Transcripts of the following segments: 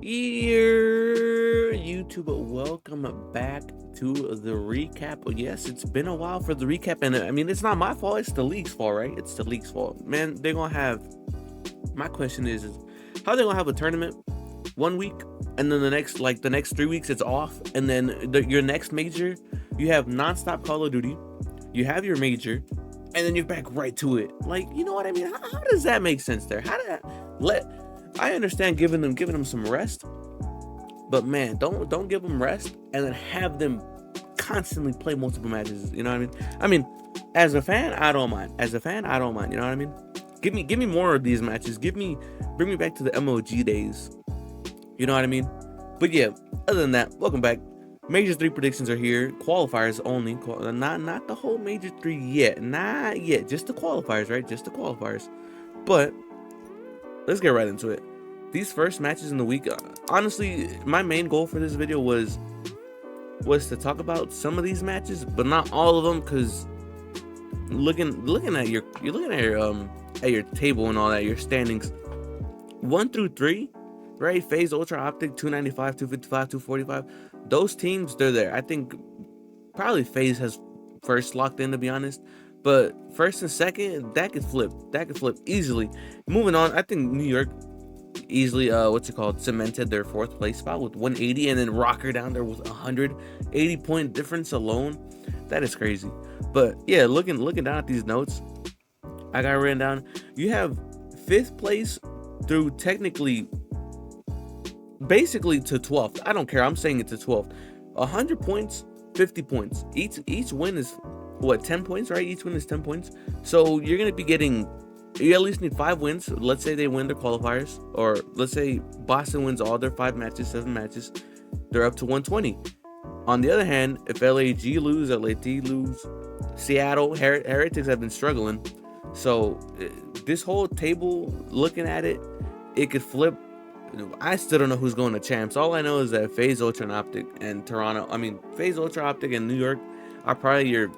Here, YouTube, welcome back to the recap. Yes, it's been a while for the recap, and I mean, it's not my fault, it's the league's fault, right? It's the league's fault. Man, they're gonna have, my question is how they gonna have a tournament 1 week, and then the next 3 weeks it's off, and then your next major, you have non-stop Call of Duty, you have your major, and then you're back right to it. Like, you know what I mean? How does that make sense there? How did that I understand giving them some rest, but man, don't give them rest and then have them constantly play multiple matches. You know what I mean? As a fan, I don't mind. As a fan, I don't mind. You know what I mean? Give me more of these matches. Bring me back to the MOG days. You know what I mean? But yeah, other than that, welcome back. Major 3 predictions are here. Qualifiers only. Not the whole Major 3 yet. Not yet. Just the qualifiers, right? Just the qualifiers. But let's get right into it. These first matches in the week, honestly, my main goal for this video was to talk about some of these matches, but not all of them, because looking at your table and all that, your standings 1 through 3, right? FaZe, Ultra Optic, 295, 255, 245. Those teams, they're there. I think probably FaZe has first locked in, to be honest. But first and second, that could flip easily. Moving on, I think New York easily cemented their 4th place spot with 180, and then Rocker down there with 180 point difference alone. That is crazy. But yeah, looking down at these notes I got written down, you have 5th place through basically to 12th. I don't care, I'm saying it to 12th. 100 points, 50 points. Each win is what, 10 points, right? Each win is 10 points. So you're going to be getting, you at least need 5 wins. Let's say they win their qualifiers, or let's say Boston wins all their 5 matches, 7 matches. They're up to 120. On the other hand, if LAT lose, Seattle, Heretics have been struggling. So this whole table, looking at it, it could flip. I still don't know who's going to champs. All I know is that FaZe, Ultra Optic, and Toronto, FaZe, Ultra Optic, and New York are probably your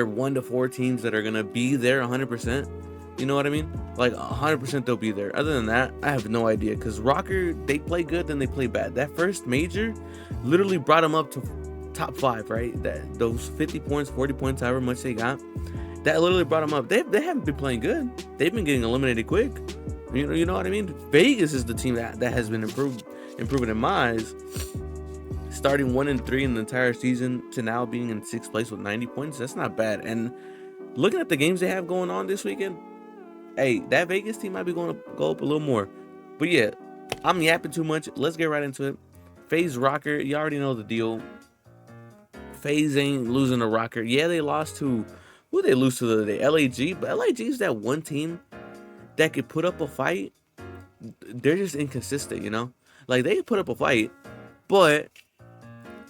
1 to 4 teams that are going to be there 100%. You know what I mean? Like 100% they'll be there. Other than that, I have no idea, because Rocker, they play good, then they play bad. That first major literally brought them up to top 5, right? Those 50 points, 40 points, however much they got, that literally brought them up. They haven't been playing good. They've been getting eliminated quick. You know what I mean? Vegas is the team that has been improving in my eyes. Starting 1-3 in the entire season to now being in 6th place with 90 points. That's not bad. And looking at the games they have going on this weekend, hey, that Vegas team might be going to go up a little more. But yeah, I'm yapping too much. Let's get right into it. FaZe, Rocker, you already know the deal. FaZe ain't losing to Rocker. Yeah, they lost to, who they lose to the other day? LAG. But LAG is that one team that could put up a fight. They're just inconsistent, you know? Like, they could put up a fight, but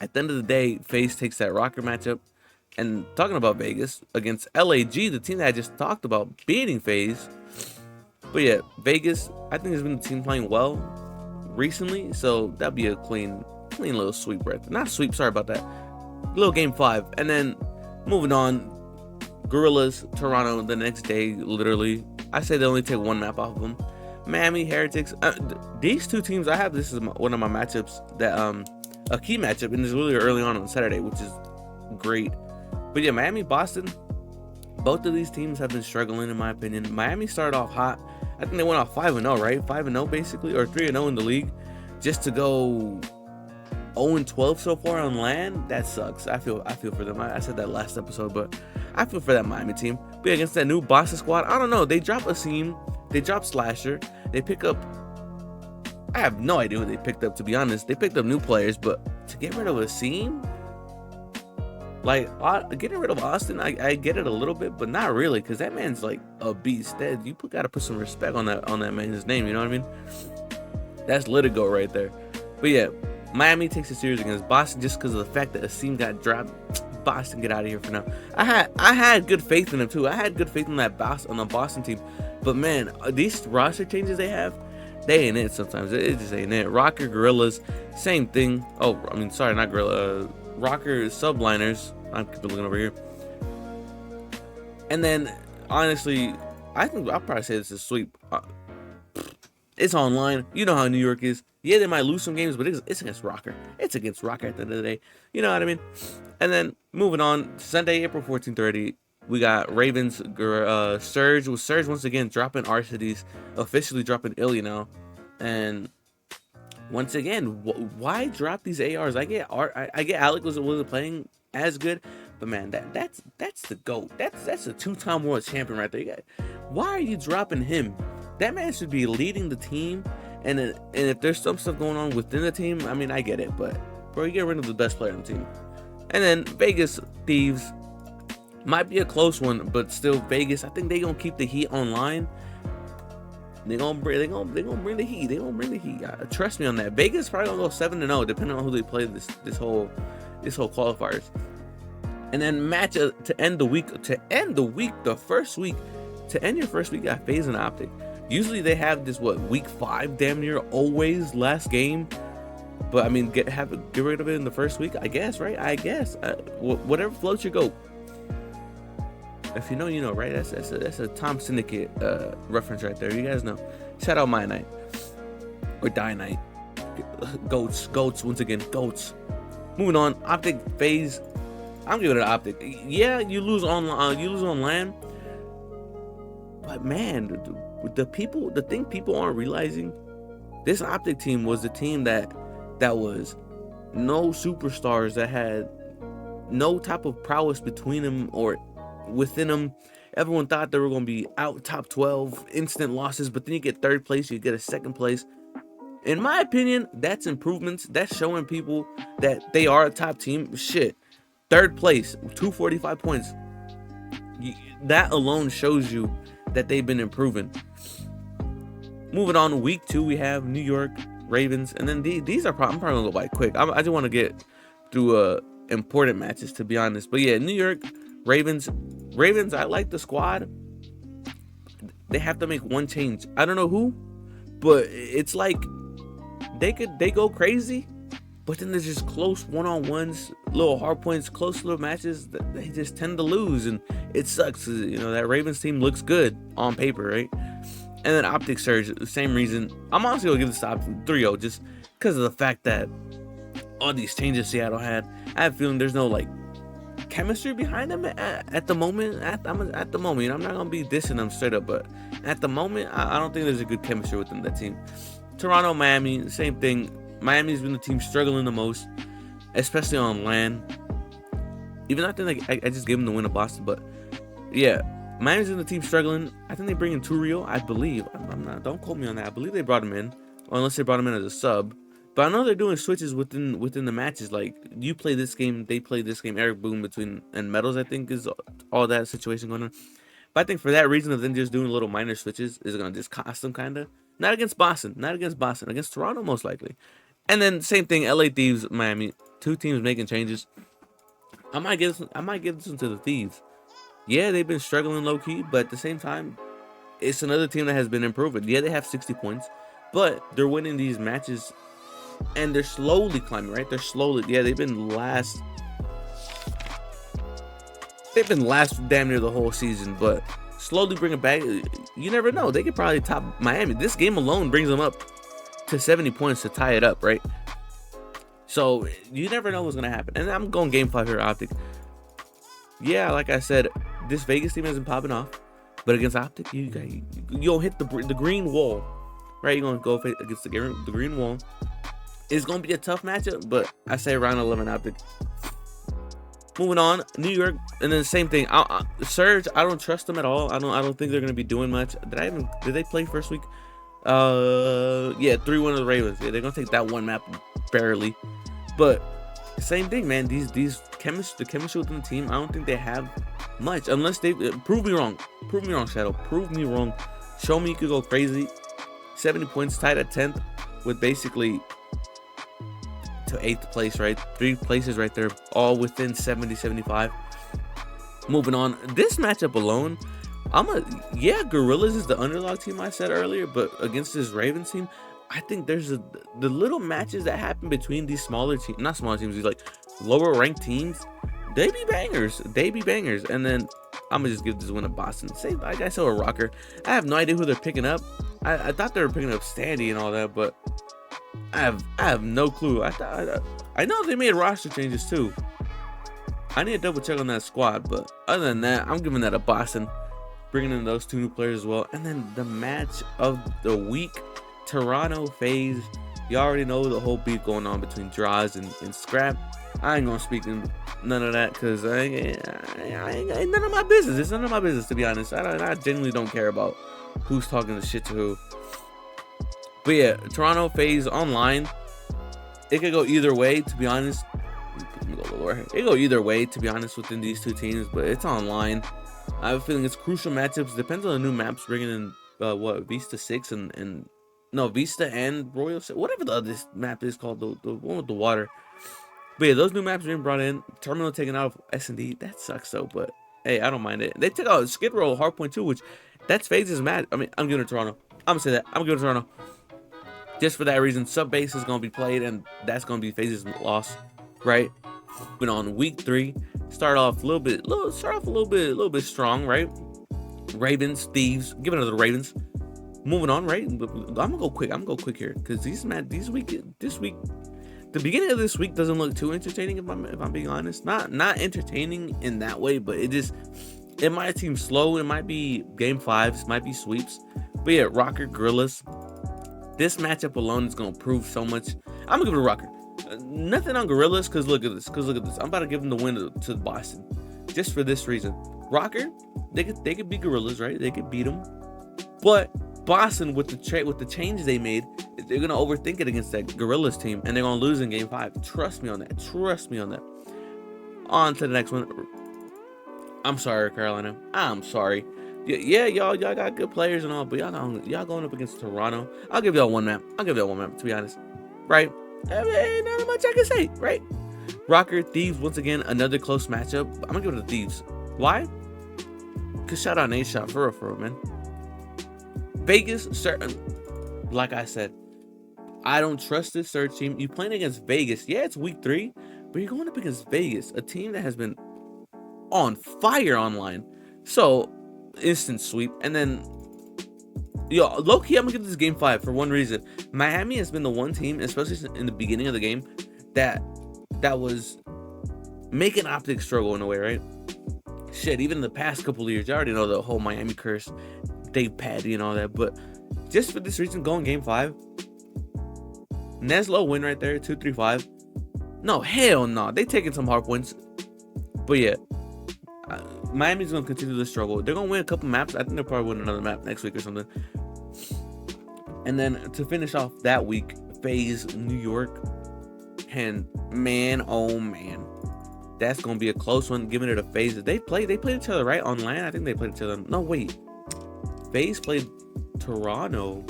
at the end of the day, FaZe takes that Rocker matchup. And talking about Vegas against LAG, the team that I just talked about beating FaZe. But yeah, Vegas, I think has been the team playing well recently, so that'd be a clean little sweep right there. Not sweep, sorry about that. Little game 5. And then moving on, Gorillas, Toronto the next day, literally. I say they only take 1 map off of them. Miami, Heretics. These 2 teams, I have this as one of my matchups, that a key matchup, and it's really early on Saturday, which is great. But yeah, Miami, Boston, both of these teams have been struggling in my opinion. Miami started off hot. I think they went off 5-0, right? 5-0 basically, or 3-0 in the league. Just to go 0-12 so far on LAN, that sucks. I feel for them. I said that last episode, but I feel for that Miami team. But against that new Boston squad, I don't know. They drop Asim, they drop Slasher, they pick up, I have no idea what they picked up, to be honest. They picked up new players, but to get rid of Asim, like, getting rid of Austin, I get it a little bit, but not really, because that man's like a beast. You gotta put some respect on that man's name, you know what I mean? That's Litigo right there. But yeah, Miami takes a series against Boston just because of the fact that Asim got dropped. Boston, get out of here for now. I had good faith in them too. I had good faith in the Boston team, but man, these roster changes they have, they ain't it sometimes. It just ain't it. Rocker, Gorillas, same thing. Oh, sorry, not Gorilla. Rocker, Subliners. I'm keep looking over here. And then, honestly, I think I'll probably say this is a sweep. It's online. You know how New York is. Yeah, they might lose some games, but it's against Rocker. It's against Rocker at the end of the day. You know what I mean? And then moving on, Sunday, April 14:30, we got Ravens Surge. With Surge once again dropping Arcides, officially dropping Ilya now. And once again, why drop these ARs? I get Alec wasn't playing as good, but man, that's the GOAT. That's a 2-time world champion right there. Why are you dropping him? That man should be leading the team. And if there's some stuff going on within the team, I mean, I get it, but bro, you get rid of the best player on the team. And then Vegas Thieves might be a close one, but still Vegas. I think they gonna keep the heat online. They gonna bring the heat. They gonna bring the heat. Trust me on that. Vegas probably gonna go 7-0, depending on who they play this whole qualifiers. And then match to end the week. The first week. To end your first week, got FaZe and Optic. Usually they have this week 5 damn near always last game. But I mean, get rid of it in the first week, I guess, right? I guess whatever floats your goat. If you know, you know, right? That's a Tom Syndicate reference right there. You guys know. Shout out My Night or Die Night. Goats once again. Goats. Moving on, Optic FaZe. I'm giving it an Optic. Yeah, you lose on LAN, but man, the thing people aren't realizing, this Optic team was the team that was no superstars, that had no type of prowess between them or within them. Everyone thought they were going to be out top 12, instant losses, but then you get 3rd place, you get a 2nd place. In my opinion, that's improvements. That's showing people that they are a top team. Shit, 3rd place, 245 points. That alone shows you that they've been improving. Moving on to week 2, we have New York Ravens, and then these are I'm probably gonna go by quick. I just want to get through important matches, to be honest. But yeah, New York Ravens. I like the squad. They have to make one change. I don't know who, but it's like they go crazy, but then there's just close one-on-ones, little hard points, close little matches that they just tend to lose, and it sucks. You know, that Ravens team looks good on paper, right? And then Optic Surge, the same reason. I'm honestly gonna give this to Optic 3-0 just because of the fact that all these changes Seattle had. I have a feeling there's no chemistry behind them at the moment. At the moment, I'm not gonna be dissing them straight up, but at the moment, I don't think there's a good chemistry within that team. Toronto, Miami, same thing. Miami's been the team struggling the most, especially on LAN. Even though I think I just gave them the win of Boston, but yeah, Miami's been the team struggling. I think they bring in Turio, I believe. I'm not. Don't quote me on that. I believe they brought him in, or unless they brought him in as a sub. But I know they're doing switches within the matches. Like, you play this game, they play this game. Eric Boone and Metals, I think, is all that situation going on. But I think for that reason of them just doing little minor switches is gonna just cost them kind of. Not against Boston. Against Toronto, most likely. And then same thing, LA Thieves, Miami. 2 teams making changes. I might give this one to the Thieves. Yeah, they've been struggling low key, but at the same time, it's another team that has been improving. Yeah, they have 60 points, but they're winning these matches, and they're slowly climbing. Right? They're slowly. Yeah, they've been last. Damn near the whole season, but slowly bring it back. You never know. They could probably top Miami. This game alone brings them up to 70 points to tie it up, right? So you never know what's gonna happen. And I'm going game 5 here, Optic. Yeah, like I said, this Vegas team hasn't popping off, but against Optic, you'll hit the green wall, right? You're gonna go against the green wall. It's gonna be a tough matchup, but I say round 11 Optic. Moving on, New York, and then the same thing. Surge, I don't trust them at all. I don't think they're gonna be doing much. Did they play first week? Yeah, 3-1 of the Ravens. Yeah, they're gonna take that one map barely, but same thing, man. The chemistry within the team, I don't think they have much unless they prove me wrong. Prove me wrong, Shadow. Prove me wrong. Show me you could go crazy. 70 points, tied at 10th, with basically to 8th place, right? 3 places right there, all within 70-75. Moving on, this matchup alone, Gorillas is the underdog team I said earlier, but against this Ravens team, I think there's the little matches that happen between these smaller teams, not smaller teams, these like lower ranked teams, they be bangers. And then I'm gonna just give this one to Boston. Same, like I said, a Rocker. I have no idea who they're picking up. I thought they were picking up Standy and all that, but I have no clue. I know they made roster changes too. I need to double check on that squad, but other than that, I'm giving that a Boston, bringing in those 2 new players as well. And then the match of the week, Toronto FaZe. You already know the whole beef going on between Draws and Scrap. I ain't gonna speak in none of that because I ain't none of my business. It's none of my business, to be honest. I genuinely don't care about who's talking the shit to who. But yeah, Toronto FaZe online. It could go either way, to be honest. It could go either way, to be honest, within these 2 teams, but it's online. I have a feeling it's crucial matchups. Depends on the new maps bringing in Vista 6 and no, Vista and Royal 6, whatever the other map is called, the one with the water. But yeah, those new maps being brought in. Terminal taken out of S&D. That sucks though, but hey, I don't mind it. They took out Skid Row Hardpoint too, which that's FaZe's match. I mean, I'm giving it to Toronto. I'm gonna say that. I'm giving it to Toronto. Just for that reason, sub base is gonna be played, and that's gonna be FaZe's loss, right? But on week 3, start off a little bit strong, right? Ravens, Thieves, giving it to the Ravens. Moving on, right? I'm gonna go quick here because this week, the beginning of this week doesn't look too entertaining. If I'm being honest, not entertaining in that way, but it might seem slow. It might be game 5s, might be sweeps. But yeah, Rocker Gorillas. This matchup alone is gonna prove so much. I'm gonna give it to Rocker. Nothing on Gorillas, because look at this. I'm about to give them the win to Boston, just for this reason. Rocker, they could beat Gorillas, right? They could beat them, but Boston, with the changes they made, they're gonna overthink it against that Gorillas team, and they're gonna lose in game 5. Trust me on that. On to the next one. I'm sorry, Carolina. I'm sorry. Yeah, y'all got good players and all, but y'all going up against Toronto. I'll give y'all one map. To be honest, right? Ain't not much I can say, right? Rocker, Thieves, once again, another close matchup. I'm gonna give it to Thieves. Why? Cause shout out Nate Shot for real, man. Vegas, like I said, I don't trust this third team. You playing against Vegas. Yeah, it's week 3, but you're going up against Vegas, a team that has been on fire online. So, instant sweep. And then, low-key, I'm going to give this game 5 for one reason. Miami has been the one team, especially in the beginning of the game, that was making Optics struggle in a way, right? Shit, even in the past couple of years, you already know the whole Miami curse, Dave Patty and all that, but just for this reason, going game 5, Neslo win right there, 2-3-5. No, hell no, they taking some hard points. But yeah, Miami's gonna continue to struggle. They're gonna win a couple maps. I think they'll probably win another map next week or something. And then to finish off that week, FaZe New York, and man, oh man, that's gonna be a close one. Giving it a FaZe. They played each other right online. I think they played each other. No, wait. FaZe played Toronto,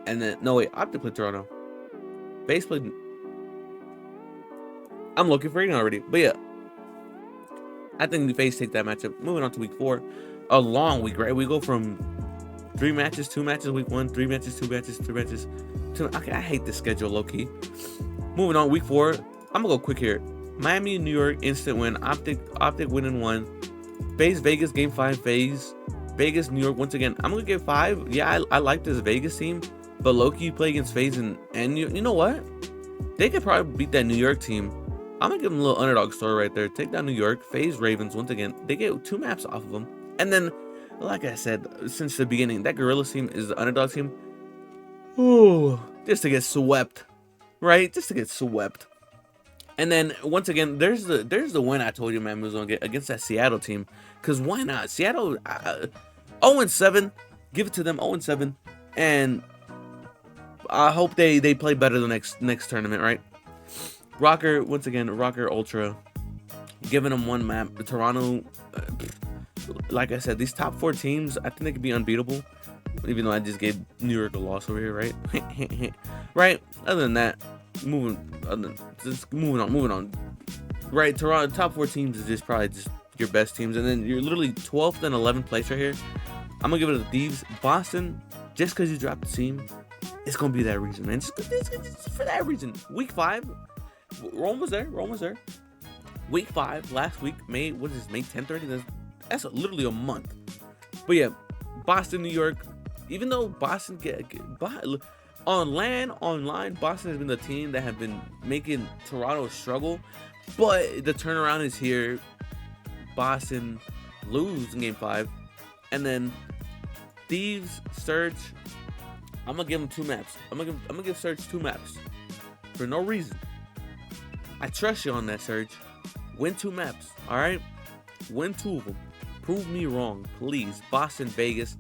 and then Optic played Toronto. FaZe played. I'm looking for it already, but yeah, I think the FaZe take that matchup. Moving on to week 4, a long week, right? We go from 3 matches, 2 matches week 1, 3 matches, 2 matches, 3 matches. Okay, I hate this schedule, low key. Moving on, week 4. I'm gonna go quick here. Miami, New York, instant win. Optic winning 1. FaZe Vegas game 5. FaZe Vegas, New York, once again, I'm gonna give 5. Yeah, I like this Vegas team, but low-key play against FaZe and you know what? They could probably beat that New York team. I'm gonna give them a little underdog story right there. Take down New York, FaZe Ravens, once again. They get 2 maps off of them. And then, like I said, since the beginning, that Gorillas team is the underdog team. Ooh, just to get swept, right? Just to get swept. And then once again, there's the win I told you, man, was gonna get against that Seattle team. Cause why not? Seattle 0-7, give it to them, 0-7, and I hope they play better the next tournament, right? Rocker, once again, Rocker Ultra, giving them 1 map. Toronto, like I said, these top 4 teams, I think they could be unbeatable. Even though I just gave New York a loss over here, right? Right. Other than that, moving on. Right, Toronto top 4 teams is just probably just your best teams, and then you're literally 12th and 11th place right here. I'm gonna give it to the Thieves. Boston, just because you dropped the team, it's gonna be that reason, man. Just for that reason. Week 5, we're almost there. Week 5, last week, May 10th already? That's literally a month. But yeah, Boston, New York, even though Boston online, Boston has been the team that have been making Toronto struggle, but the turnaround is here. Boston lose in Game 5, and then Thieves, Surge. I'm gonna give them 2 maps. I'm gonna give Surge 2 maps for no reason. I trust you on that, Surge. Win 2 maps, all right? Win 2 of them. Prove me wrong, please. Boston, Vegas.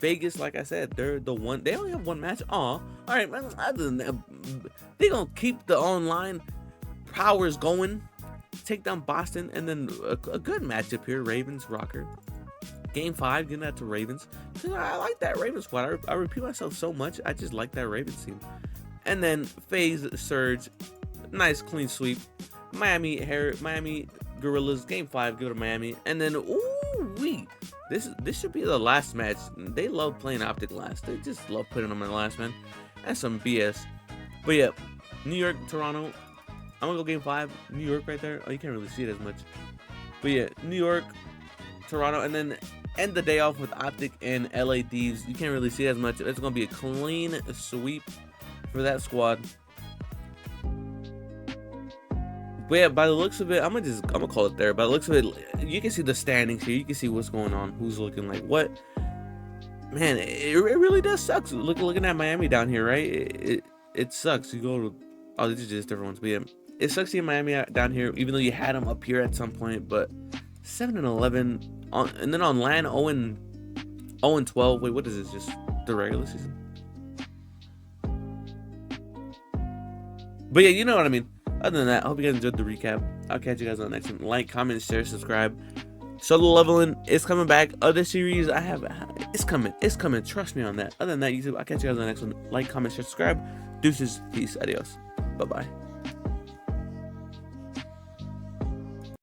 Vegas, like I said, they're the one. They only have 1 match. All right, man. Other than that, they gonna keep the online powers going. Take down Boston, and then a good matchup here. Ravens, Rocker. Game 5, getting that to Ravens. I like that Ravens squad. I repeat myself so much. I just like that Ravens team. And then FaZe, Surge. Nice clean sweep. Miami Gorillas. Game 5, go to Miami. And then this should be the last match. They love playing Optic last. They just love putting them in the last, man. That's some BS. But yeah, New York, Toronto. I'm gonna go Game 5. New York right there. Oh, you can't really see it as much. But yeah, New York, Toronto, and then end the day off with Optic and LA Thieves. You can't really see it as much. It's gonna be a clean sweep for that squad. But yeah, by the looks of it, I'm gonna call it there. By the looks of it, you can see the standings here. You can see what's going on, who's looking like what. Man, it really does suck. Looking at Miami down here, right? It sucks. You go to, oh, these are just different ones. But yeah, it sucks seeing Miami down here, even though you had them up here at some point. But 7-11 on, and then on LAN 0-12. Wait, what is this? Just the regular season? But yeah, you know what I mean. Other than that, I hope you guys enjoyed the recap. I'll catch you guys on the next one. Like, comment, share, subscribe. Solo leveling is coming back. Other series I have, it's coming. It's coming. Trust me on that. Other than that, YouTube, I'll catch you guys on the next one. Like, comment, share, subscribe. Deuces, peace, adios. Bye-bye.